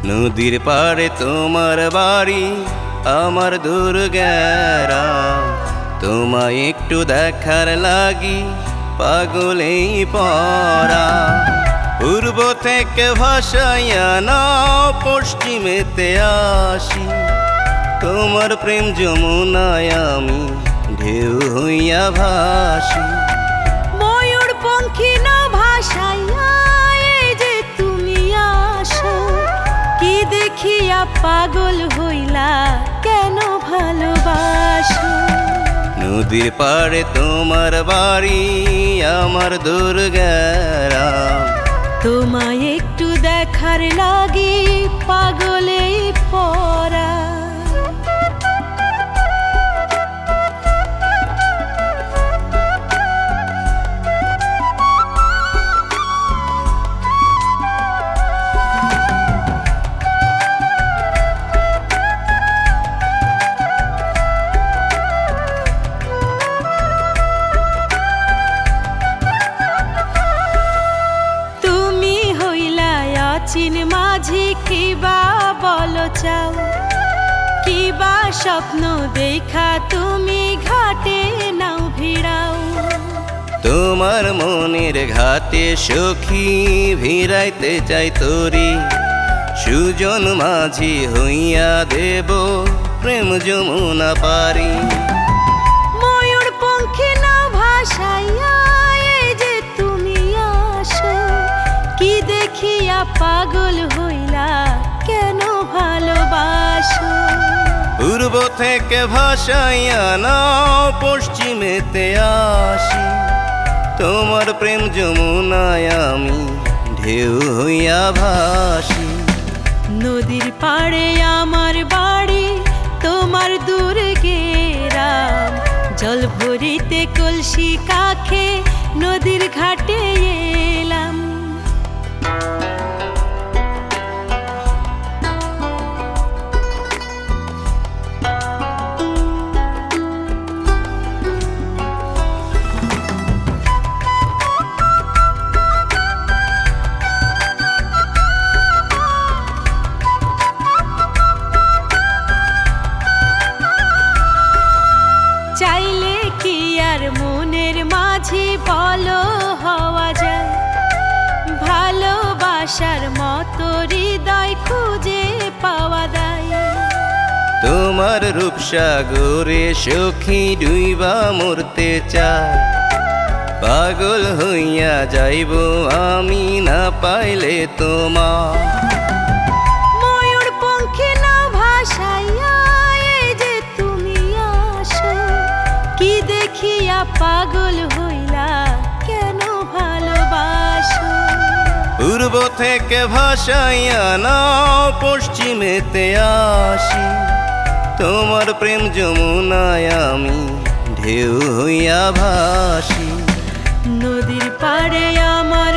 নদীর পাড়ে তোমার বাড়ি, আমার দূর গ্রাম। তোমায় একটু দেখার লাগি পাগলেই পড়া। পূর্ব থেকে ভাসাইয়া নাও পশ্চিমেতে আসি, তোমার প্রেম যমুনায় আমি ঢেউ হইয়া ভাসি। ময়ূর পঙ্খী না ভাসাইয়া এই যে তুমি আসো, কি দেখিয়া পাগল হইলা কেন ভালোবাসো। নদীর পাড়ে তোমার বাড়ি, আমার দূর গ্রাম। তোমায় একটু দেখার লাগি পাগলেই পড়া। চিন মাঝি কিবা বলো চাও, কিবা স্বপ্ন দেখা তুমি ঘাটে নাও ভিড়াও। তোমার মনের ঘাটে সখী ভিড়াইতে চাই তোরি, সুজন মাঝি হইয়া দেব প্রেম যমুনা পারি। ময়ূর পঙ্খী না ভাসাইয়া এই যে তুমি আসো, কি দেখিয়া পাগল হইলা কেন ভালোবাসো। পূর্ব থেকে ভাসাইয়া নাও পশ্চিমেতে আসি, তোমার প্রেম যমুনায় আমি ঢেউ হইয়া ভাসি। নদীর পাড়ে আমার বাড়ি, তোমার দূর গ্রাম। জল ভরিতে কলসি কাখে নদীর ঘাটে এলাম। চাইলে কি আর মনের মাঝে বলো হওয়া যায়, ভালোবাসার মতো হৃদয় খুঁজে পাওয়া যায়। তোমার রূপসাগরে সখী ডুইবা মরতে চাই, পাগল হইয়া যাইব আমি না পাইলে তোমার। ময়ূর পঙ্খী না ভাসাইয়া এই যে তুমি আসো, কি দেখিয়া পাগল হইলা কেন ভালোবাসো। পূর্ব থেকে ভাসাইয়া নাও পশ্চিমেতে আসি, তোমার প্রেম যমুনায় আমি ঢেউ হইয়া ভাসি। নদীর পাড়ে আমার